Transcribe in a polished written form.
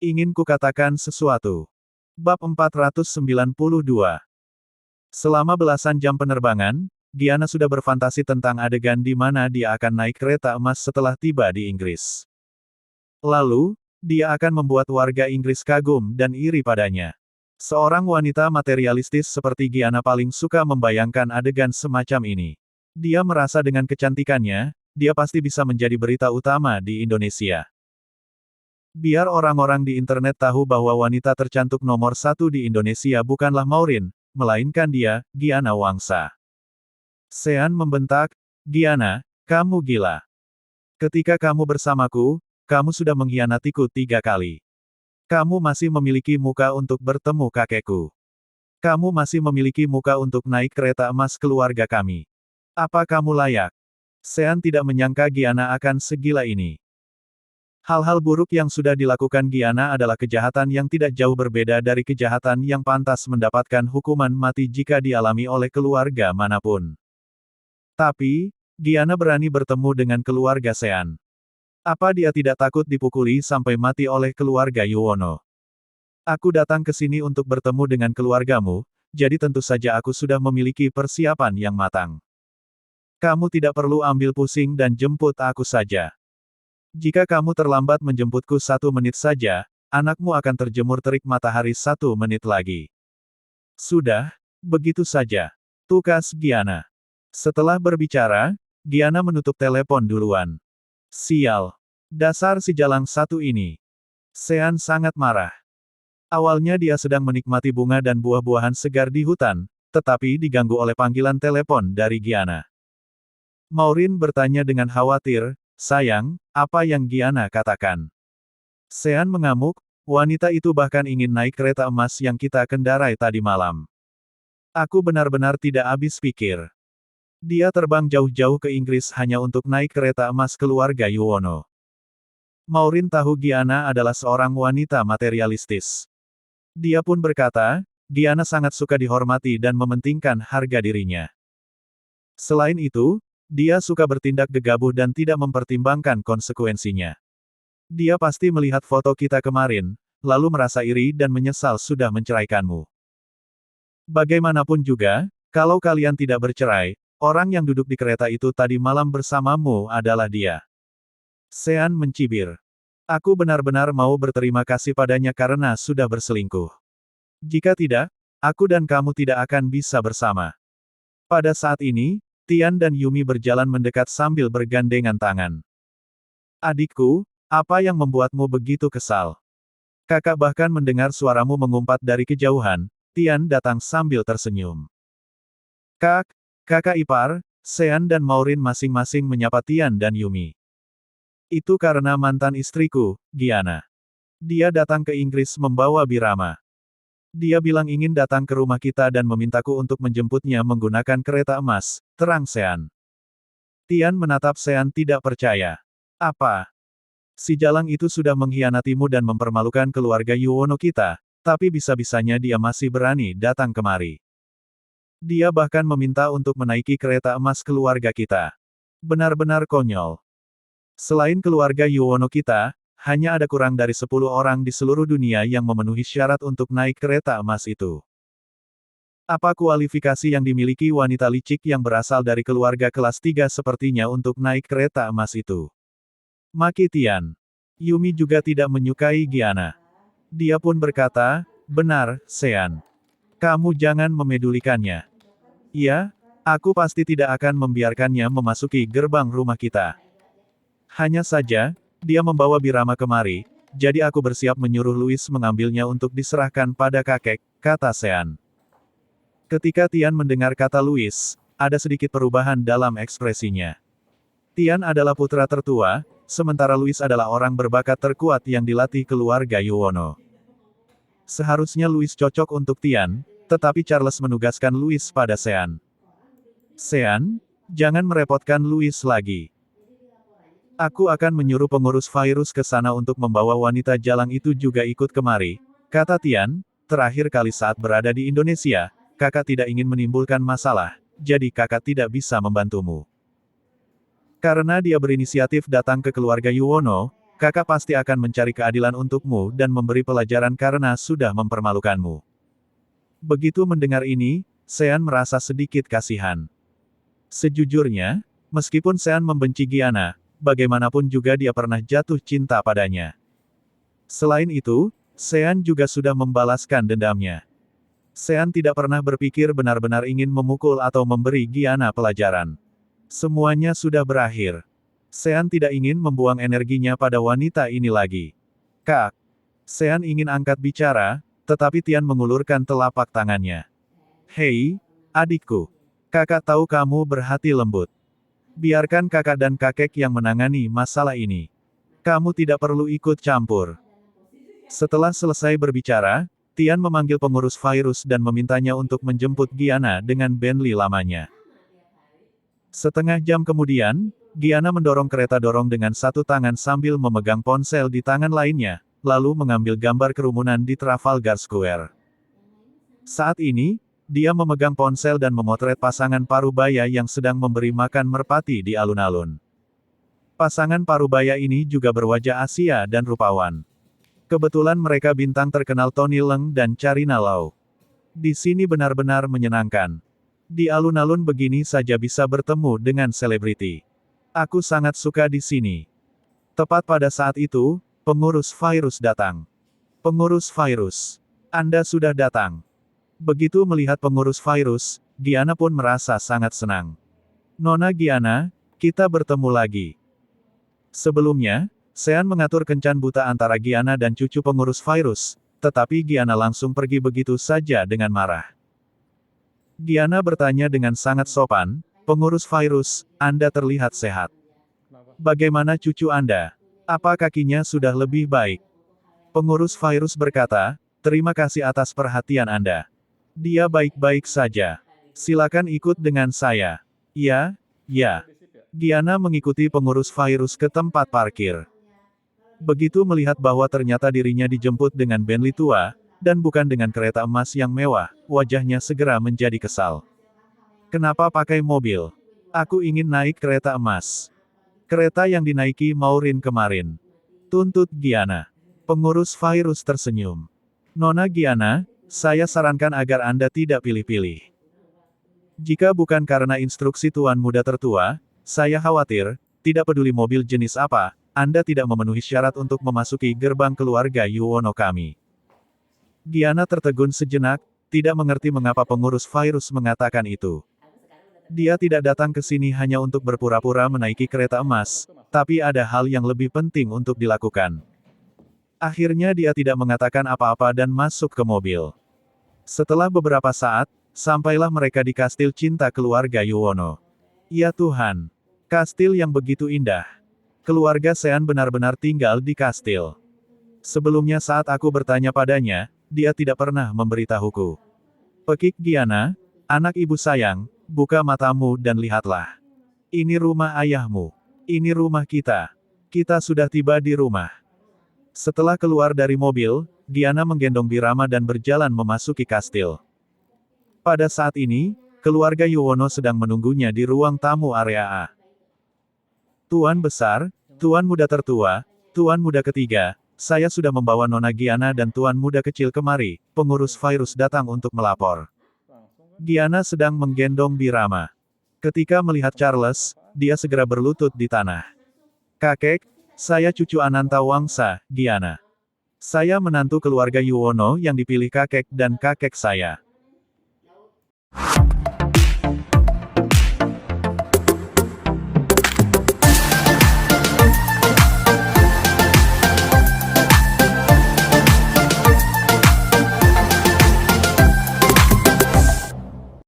Ingin kukatakan sesuatu. Bab 492. Selama belasan jam penerbangan, Gianna sudah berfantasi tentang adegan di mana dia akan naik kereta emas setelah tiba di Inggris. Lalu, dia akan membuat warga Inggris kagum dan iri padanya. Seorang wanita materialistis seperti Gianna paling suka membayangkan adegan semacam ini. Dia merasa dengan kecantikannya, dia pasti bisa menjadi berita utama di Indonesia. Biar orang-orang di internet tahu bahwa wanita tercantik nomor satu di Indonesia bukanlah Maureen, melainkan dia, Gianna Wangsa. Sean membentak, "Gianna, kamu gila. Ketika kamu bersamaku, kamu sudah mengkhianatiku 3 kali. Kamu masih memiliki muka untuk bertemu kakekku. Kamu masih memiliki muka untuk naik kereta emas keluarga kami. Apa kamu layak?" Sean tidak menyangka Gianna akan segila ini. Hal-hal buruk yang sudah dilakukan Gianna adalah kejahatan yang tidak jauh berbeda dari kejahatan yang pantas mendapatkan hukuman mati jika dialami oleh keluarga manapun. Tapi, Gianna berani bertemu dengan keluarga Sean. Apa dia tidak takut dipukuli sampai mati oleh keluarga Yuwono? "Aku datang ke sini untuk bertemu dengan keluargamu, jadi tentu saja aku sudah memiliki persiapan yang matang. Kamu tidak perlu ambil pusing dan jemput aku saja. Jika kamu terlambat menjemputku 1 menit saja, anakmu akan terjemur terik matahari 1 menit lagi." "Sudah, begitu saja," tukas Gianna. Setelah berbicara, Gianna menutup telepon duluan. Sial. Dasar si jalang satu ini. Sean sangat marah. Awalnya dia sedang menikmati bunga dan buah-buahan segar di hutan, tetapi diganggu oleh panggilan telepon dari Gianna. Maureen bertanya dengan khawatir, "Sayang, apa yang Gianna katakan?" Sean mengamuk, "Wanita itu bahkan ingin naik kereta emas yang kita kendarai tadi malam. Aku benar-benar tidak habis pikir. Dia terbang jauh-jauh ke Inggris hanya untuk naik kereta emas keluarga Yuwono." Maureen tahu Gianna adalah seorang wanita materialistis. Dia pun berkata, Gianna sangat suka dihormati dan mementingkan harga dirinya. Selain itu, dia suka bertindak gegabah dan tidak mempertimbangkan konsekuensinya. Dia pasti melihat foto kita kemarin, lalu merasa iri dan menyesal sudah menceraikanmu. Bagaimanapun juga, kalau kalian tidak bercerai, orang yang duduk di kereta itu tadi malam bersamamu adalah dia. Sean mencibir. "Aku benar-benar mau berterima kasih padanya karena sudah berselingkuh. Jika tidak, aku dan kamu tidak akan bisa bersama." Pada saat ini, Tian dan Yumi berjalan mendekat sambil bergandengan tangan. "Adikku, apa yang membuatmu begitu kesal? Kakak bahkan mendengar suaramu mengumpat dari kejauhan." Tian datang sambil tersenyum. Kakak ipar." Sean dan Maureen masing-masing menyapa Tian dan Yumi. "Itu karena mantan istriku, Gianna. Dia datang ke Inggris membawa Birama. Dia bilang ingin datang ke rumah kita dan memintaku untuk menjemputnya menggunakan kereta emas," terang Sean. Tian menatap Sean tidak percaya. "Apa? Si jalang itu sudah mengkhianatimu dan mempermalukan keluarga Yuwono kita, tapi bisa-bisanya dia masih berani datang kemari. Dia bahkan meminta untuk menaiki kereta emas keluarga kita. Benar-benar konyol. Selain keluarga Yuwono kita, hanya ada kurang dari 10 orang di seluruh dunia yang memenuhi syarat untuk naik kereta emas itu. Apa kualifikasi yang dimiliki wanita licik yang berasal dari keluarga kelas 3 sepertinya untuk naik kereta emas itu?" Maki Tian. Yumi juga tidak menyukai Gianna. Dia pun berkata, "Benar, Sean. Kamu jangan memedulikannya. Ya, aku pasti tidak akan membiarkannya memasuki gerbang rumah kita. Hanya saja, dia membawa Birama kemari, jadi aku bersiap menyuruh Louis mengambilnya untuk diserahkan pada kakek," kata Sean. Ketika Tian mendengar kata Louis, ada sedikit perubahan dalam ekspresinya. Tian adalah putra tertua, sementara Louis adalah orang berbakat terkuat yang dilatih keluarga Yuwono. Seharusnya Louis cocok untuk Tian, tetapi Charles menugaskan Louis pada Sean. "Sean, jangan merepotkan Louis lagi. Aku akan menyuruh pengurus virus ke sana untuk membawa wanita jalang itu juga ikut kemari," kata Tian. "Terakhir kali saat berada di Indonesia, kakak tidak ingin menimbulkan masalah, jadi kakak tidak bisa membantumu. Karena dia berinisiatif datang ke keluarga Yuwono, kakak pasti akan mencari keadilan untukmu dan memberi pelajaran karena sudah mempermalukanmu. Begitu mendengar ini, Sean merasa sedikit kasihan. Sejujurnya, meskipun Sean membenci Giana, bagaimanapun juga dia pernah jatuh cinta padanya. Selain itu, Sean juga sudah membalaskan dendamnya. Sean tidak pernah berpikir benar-benar ingin memukul atau memberi Giana pelajaran. Semuanya sudah berakhir. Sean tidak ingin membuang energinya pada wanita ini lagi. Kak. Sean ingin angkat bicara, tetapi Tian mengulurkan telapak tangannya. Hei, adikku. Kakak tahu kamu berhati lembut. Biarkan kakak dan kakek yang menangani masalah ini. Kamu tidak perlu ikut campur. Setelah selesai berbicara, Tian memanggil pengurus virus dan memintanya untuk menjemput Giana dengan Bentley lamanya. Setengah jam kemudian, Giana mendorong kereta dorong dengan satu tangan sambil memegang ponsel di tangan lainnya, lalu mengambil gambar kerumunan di Trafalgar Square. Saat ini, dia memegang ponsel dan memotret pasangan parubaya yang sedang memberi makan merpati di alun-alun. Pasangan parubaya ini juga berwajah Asia dan rupawan. Kebetulan mereka bintang terkenal Tony Leung dan Carina Lau. Di sini benar-benar menyenangkan. Di alun-alun begini saja bisa bertemu dengan selebriti. Aku sangat suka di sini. Tepat pada saat itu, pengurus virus datang. Pengurus virus. Anda sudah datang. Begitu melihat pengurus virus, Giana pun merasa sangat senang. Nona Giana, kita bertemu lagi. Sebelumnya, Sean mengatur kencan buta antara Giana dan cucu pengurus virus, tetapi Giana langsung pergi begitu saja dengan marah. Giana bertanya dengan sangat sopan, pengurus virus, Anda terlihat sehat. Bagaimana cucu Anda? Apa kakinya sudah lebih baik? Pengurus virus berkata, terima kasih atas perhatian Anda. Dia baik-baik saja. Silakan ikut dengan saya. Ya, ya. Giana mengikuti pengurus virus ke tempat parkir. Begitu melihat bahwa ternyata dirinya dijemput dengan Bentley tua, dan bukan dengan kereta emas yang mewah, wajahnya segera menjadi kesal. Kenapa pakai mobil? Aku ingin naik kereta emas. Kereta yang dinaiki Maureen kemarin. Tuntut Giana. Pengurus virus tersenyum. Nona Giana, saya sarankan agar Anda tidak pilih-pilih. Jika bukan karena instruksi Tuan Muda tertua, saya khawatir, tidak peduli mobil jenis apa, Anda tidak memenuhi syarat untuk memasuki gerbang keluarga Yuwono kami. Giana tertegun sejenak, tidak mengerti mengapa pengurus virus mengatakan itu. Dia tidak datang ke sini hanya untuk berpura-pura menaiki kereta emas, tapi ada hal yang lebih penting untuk dilakukan. Akhirnya dia tidak mengatakan apa-apa dan masuk ke mobil. Setelah beberapa saat, sampailah mereka di kastil cinta keluarga Yuwono. Ya Tuhan! Kastil yang begitu indah. Keluarga Sean benar-benar tinggal di kastil. Sebelumnya saat aku bertanya padanya, dia tidak pernah memberitahuku. Pekik Giana, anak ibu sayang, buka matamu dan lihatlah. Ini rumah ayahmu. Ini rumah kita. Kita sudah tiba di rumah. Setelah keluar dari mobil, Giana menggendong Birama dan berjalan memasuki kastil. Pada saat ini, keluarga Yuwono sedang menunggunya di ruang tamu area A. Tuan Besar, Tuan Muda Tertua, Tuan Muda Ketiga, saya sudah membawa Nona Giana dan Tuan Muda Kecil kemari, pengurus virus datang untuk melapor. Giana sedang menggendong Birama. Ketika melihat Charles, dia segera berlutut di tanah. Kakek, saya cucu Ananta Wangsa, Giana. Saya menantu keluarga Yuwono yang dipilih kakek dan kakek saya.